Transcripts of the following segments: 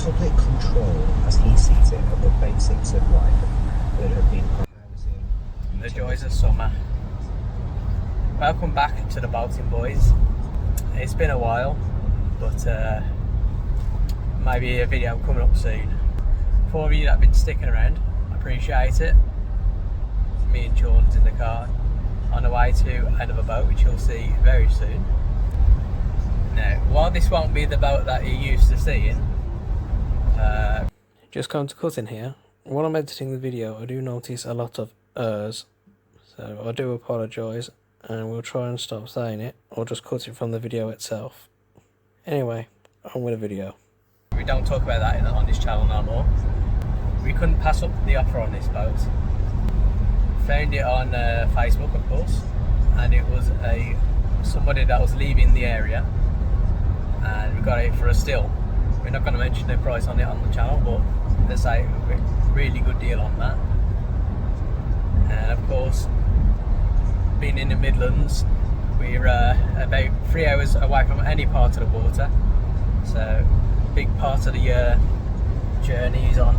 public control, as he sees it, of the basics of life that have been housing. The joys of summer. Welcome back to the boating, boys. It's been a while, but maybe a video coming up soon. For you that have been sticking around, I appreciate it. Me and Sean's in the car on the way to another boat, which you'll see very soon. Now, while this won't be the boat that you're used to seeing, just come to cutting here. While I'm editing the video, I do notice a lot of ers, so I do apologise, and we'll try and stop saying it, or just cut it from the video itself. Anyway, on with the video. We don't talk about that on this channel no more. We couldn't pass up the offer on this boat. Found it on Facebook, of course, and it was somebody that was leaving the area, and we got it for a steal. We're not going to mention the price on it on the channel, but there's a really good deal on that. And of course, being in the Midlands, we're about 3 hours away from any part of the water, so big part of the journey is on.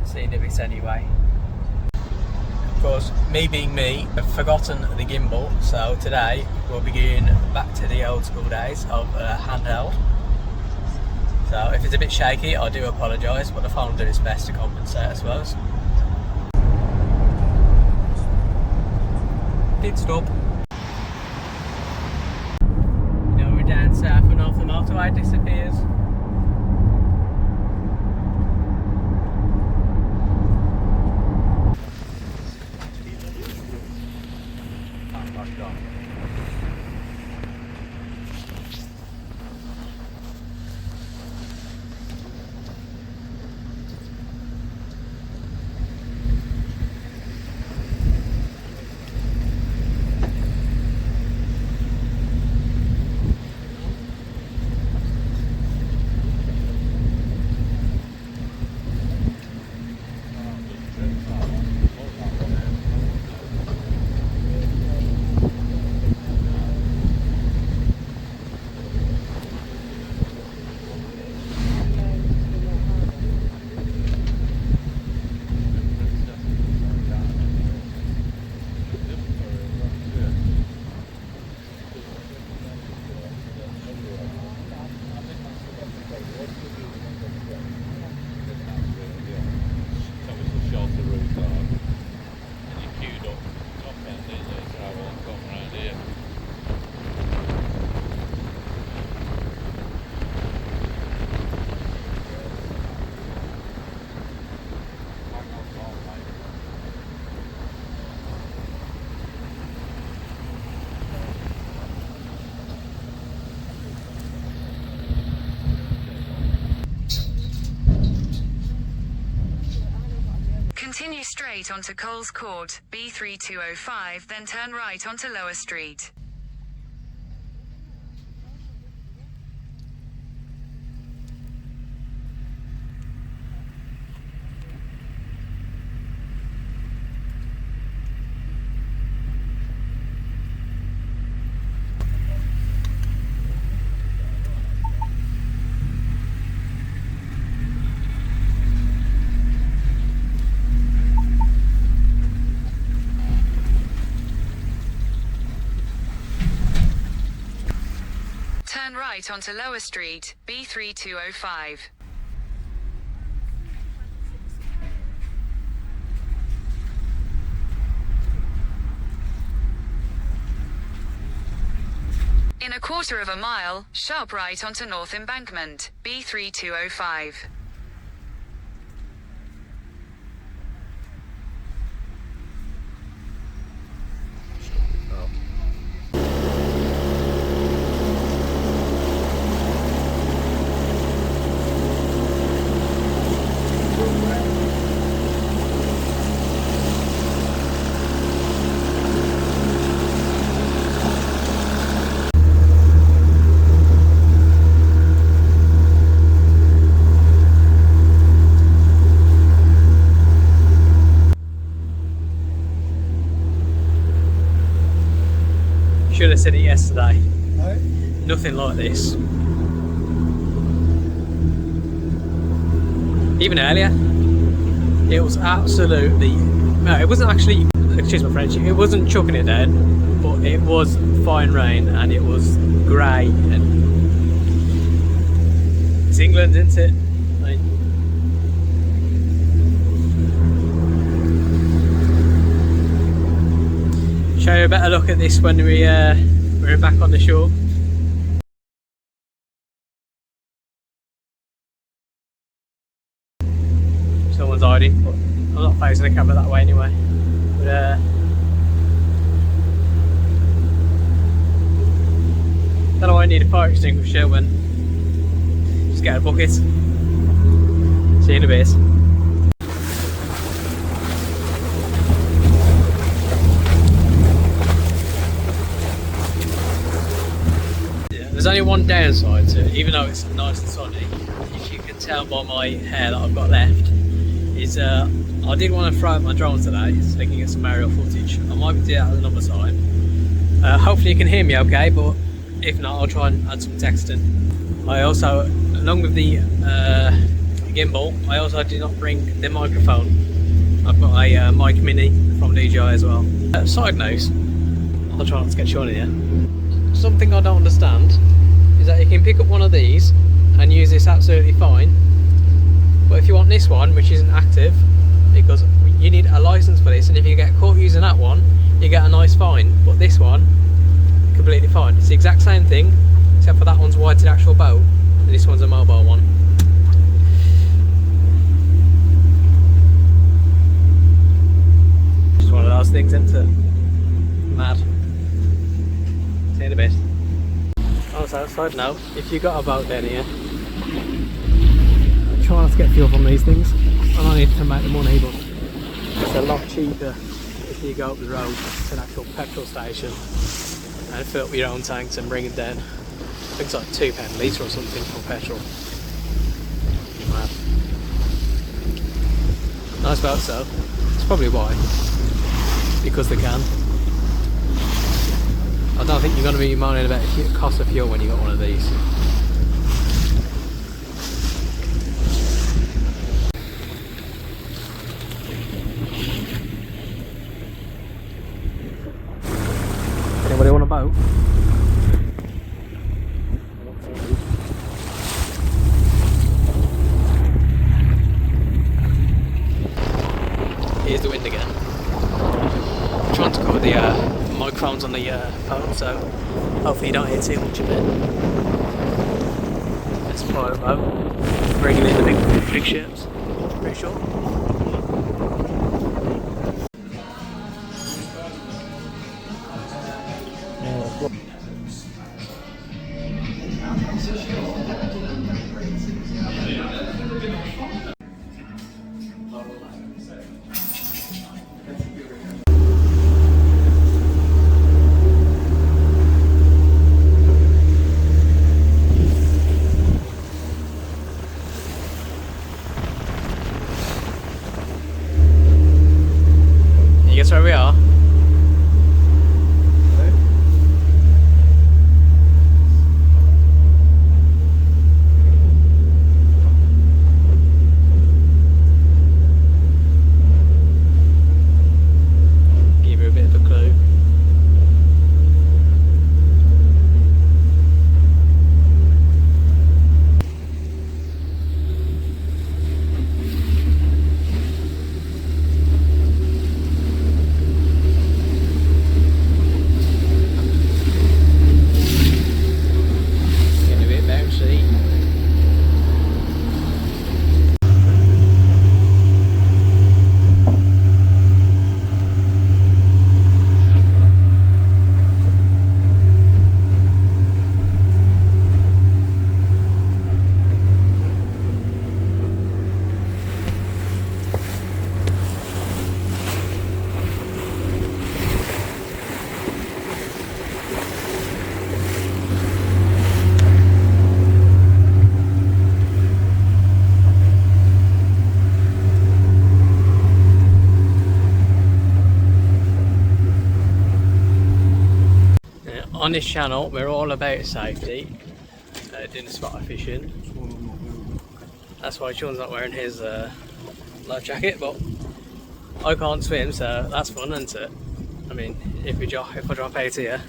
Seeing if it's anyway. Of course, me being me, I've forgotten the gimbal, so today we'll be going back to the old school days of handheld. So if it's a bit shaky, I do apologise, but the phone will do its best to compensate, I suppose. Pit stop. You know, we're down south and off the motorway disappears. Continue straight onto Coles Court, B3205, then turn right onto Lower Street. Turn right onto Lower Street, B3205. In a quarter of a mile, sharp right onto North Embankment, B3205. Should have said it yesterday. No? Nothing like this. Even earlier, it was absolutely... No, it wasn't actually... Excuse my French. It wasn't chucking it down, but it was fine rain and it was grey and... It's England, isn't it? Like, show you a better look at this when we're back on the shore. Someone's hiding, but I'm not facing the camera that way anyway. But don't know why I need a fire extinguisher when just get a bucket. See you in a bit. There's only one downside to it, even though it's nice and sunny. If you can tell by my hair that I've got left, is I did want to throw out my drone today so I can get some aerial footage. I might do that another time. Hopefully you can hear me okay, but if not, I'll try and add some texting. I also, along with the gimbal, I also did not bring the microphone. I've got a mic mini from DJI as well. Side note, I'll try not to get short here. Something I don't understand is that you can pick up one of these and use this absolutely fine, but if you want this one, which isn't active, because you need a license for this, and if you get caught using that one, you get a nice fine. But this one, completely fine. It's the exact same thing, except for that one's wired to the actual boat, and this one's a mobile one. Just one of those things, isn't it? Mad. See you in a bit. Also, side note, if you got a boat down here, try not to get fuel from these things. I don't need to make the money, but it's a lot cheaper if you go up the road to an actual petrol station and fill up your own tanks and bring it down. I think it's like £2 a litre or something for petrol. Mad. Nice boat though. It's probably why. Because they can. I don't think you're going to be moaning about the cost of fuel when you got one of these. Anybody want a boat? Here's the wind again. I'm trying to cover the microphones on the phone, so hopefully you don't hear too much of it. Let's fly a boat, bringing in the big ships, pretty sure. On this channel, we're all about safety, doing spot fishing. That's why Sean's not wearing his life jacket, but I can't swim, so that's fun, isn't it? I mean, if I drop out here.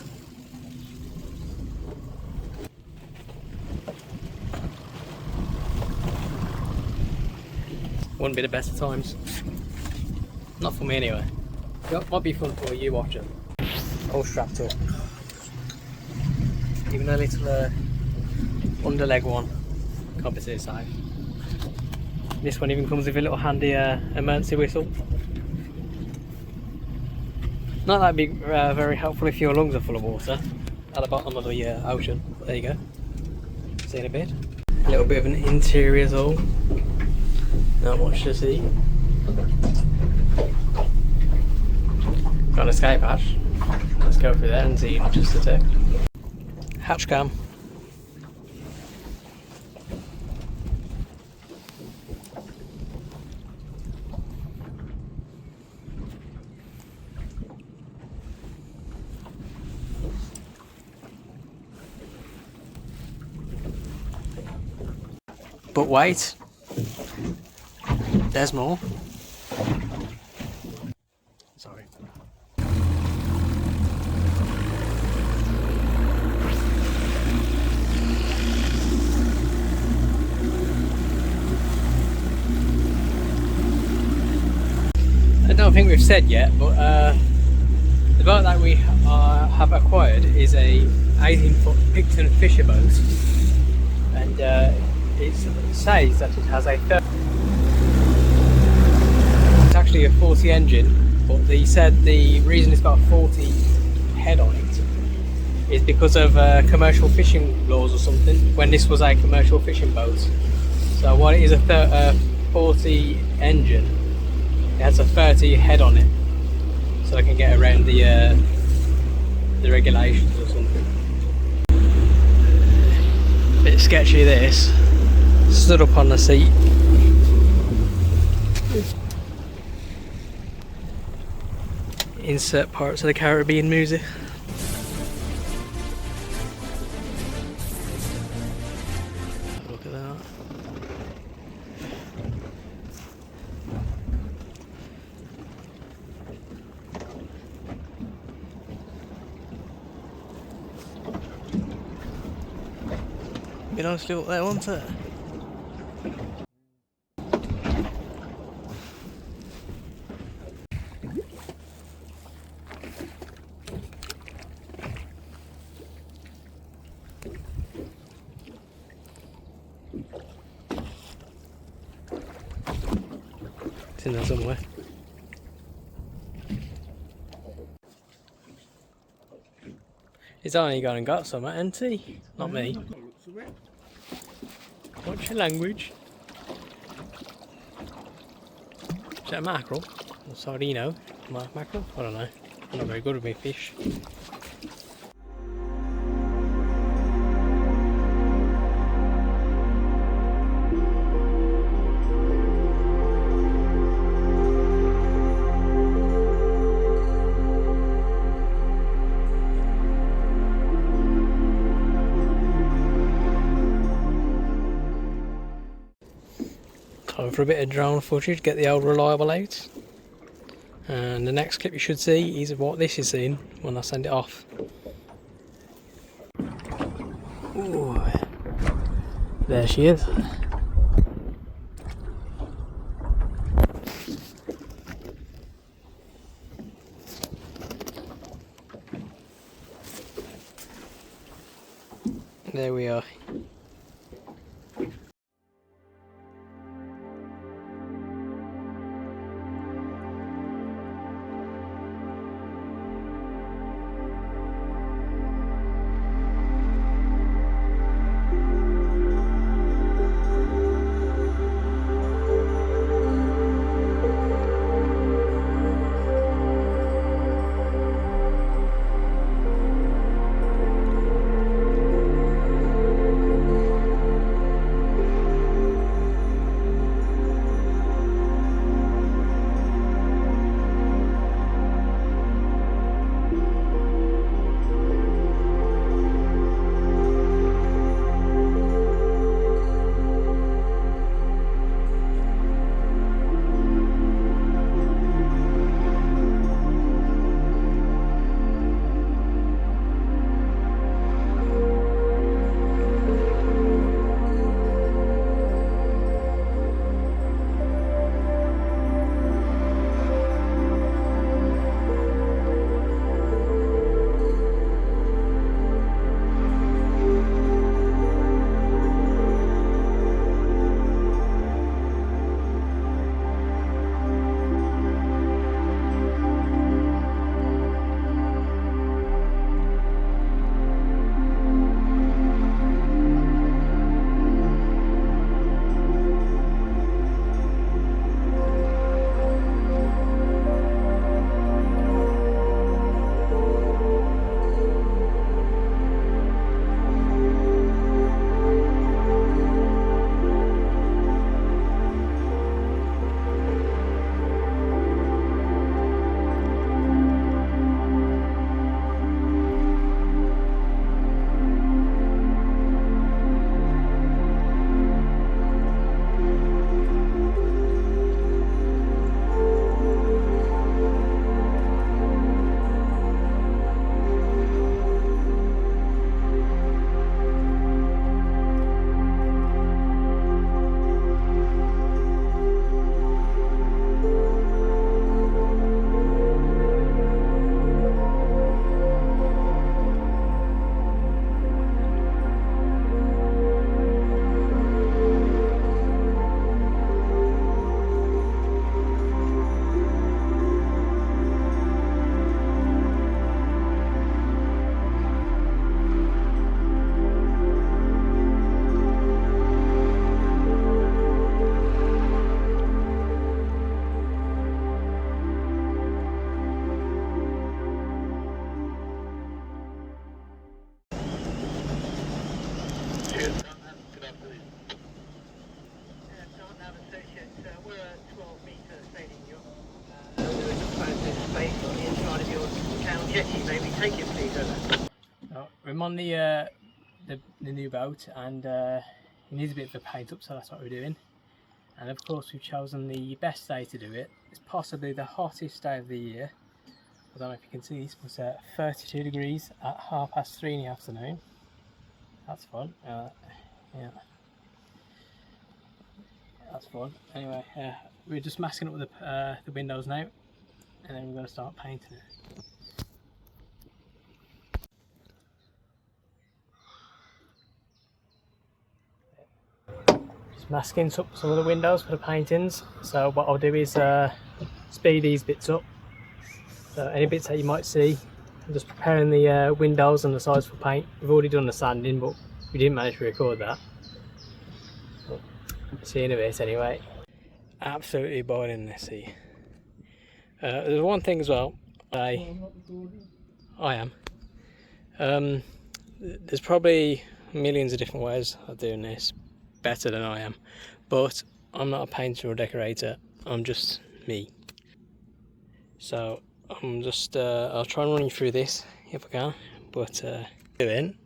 Wouldn't be the best of times. Not for me anyway. Might be fun for you watching. All strapped up. Even a little underleg one. Can't be too safe. This one even comes with a little handy emergency whistle. Not that big, very helpful if your lungs are full of water at the bottom of the ocean. But there you go. See in a bit. A little bit of an interior zone. Not much to see. Got an escape hatch. Let's go through there and see in just a sec. Hatch cam. But wait, there's more. Sorry. I don't think we've said yet, but the boat that we have acquired is a 18-foot Picton fisher boat, and it says that it has a it's actually a 40 engine, but they said the reason it's got a 40 head on it is because of commercial fishing laws or something, when this was a commercial fishing boat. So while it is a 40 engine, it has a 30 head on it, so they can get around the regulations or something. Bit sketchy this. Stood up on the seat. Insert Pirates of the Caribbean music. Look at that. Be nice to look there, won't it? It's in there somewhere. He's only gone and got some, ain't he? Not me. What's your language? Is that a mackerel? Or sardino? Mackerel? I don't know. I'm not very good with my fish. Time for a bit of drone footage, get the old reliable out. And the next clip you should see is what this is seen when I send it off. Ooh, there she is. There we are. Take it, please. I'm on the new boat, and it needs a bit of a paint up, so that's what we're doing. And of course, we've chosen the best day to do it. It's possibly the hottest day of the year. I don't know if you can see this, but 32 degrees at 3:30 in the afternoon. That's fun. Yeah, that's fun. Anyway, we're just masking up with the windows now, and then we're going to start painting it. Just masking up some of the windows for the paintings. So what I'll do is speed these bits up. So any bits that you might see, I'm just preparing the windows and the sides for paint. We've already done the sanding, but we didn't manage to record that. See you in a bit anyway. Absolutely boiling this sea. There's one thing as well. I am. There's probably millions of different ways of doing this better than I am, but I'm not a painter or decorator. I'm just me. So I'm just I'll try and run you through this if I can. But doing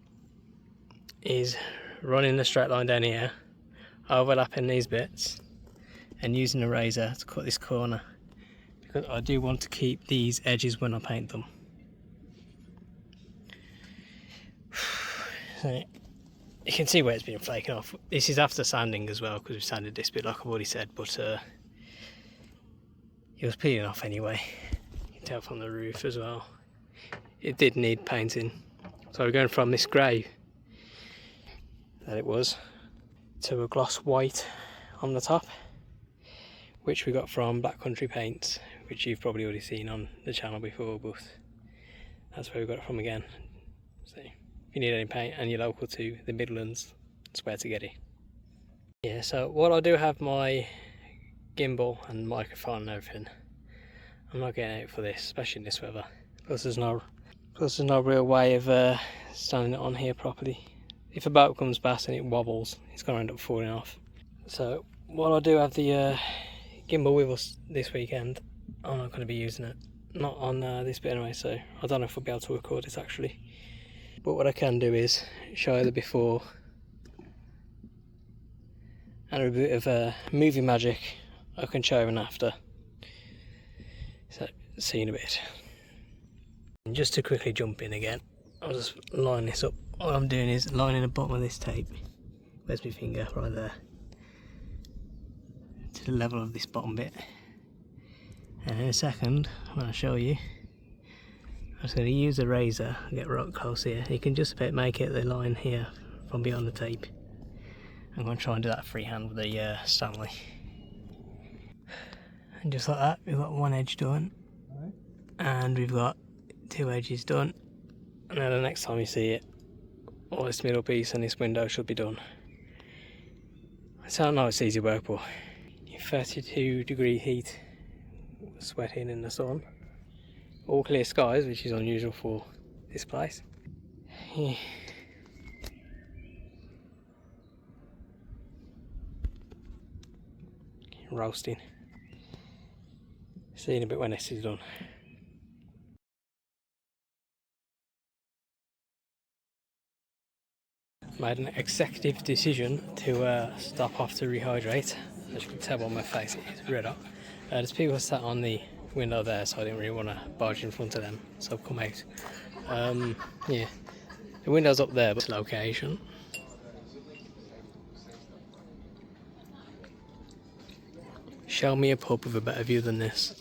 is running a straight line down here, overlapping these bits, and using a razor to cut this corner, because I do want to keep these edges when I paint them. So you can see where it's been flaking off. This is after sanding as well, because we've sanded this bit like I've already said, but it was peeling off anyway. You can tell from the roof as well. It did need painting. So we're going from this grey that it was to a gloss white on the top, which we got from Black Country Paints, which you've probably already seen on the channel before, but that's where we got it from again. So if you need any paint and you're local to the Midlands, that's where to get it. Yeah, so while I do have my gimbal and microphone and everything, I'm not getting out for this, especially in this weather. Plus there's no real way of standing it on here properly. If a boat comes past and it wobbles, it's going to end up falling off. So while I do have the gimbal with us this weekend, I'm not going to be using it. Not on this bit anyway, so I don't know if I'll be able to record this actually. But what I can do is show you the before and a bit of movie magic I can show you an after. So see you in a bit. And just to quickly jump in again, I'll just line this up. All I'm doing is lining the bottom of this tape. Where's my finger? Right there. To the level of this bottom bit. And in a second, I'm going to show you. I'm just going to use a razor and get right close here. You can just about make it the line here from beyond the tape. I'm going to try and do that freehand with the Stanley. And just like that, we've got one edge done. And we've got two edges done. And then the next time you see it, all this middle piece and this window should be done. So I know it's easy work, but 32-degree heat, sweating in the sun, all clear skies, which is unusual for this place. Yeah. Roasting. See you in a bit when this is done. Made an executive decision to stop off to rehydrate. As you can tell by my face, it's red hot. There's people sat on the window there, so I didn't really want to barge in front of them, so I've come out. Yeah, the window's up there, but it's location. Show me a pub with a better view than this.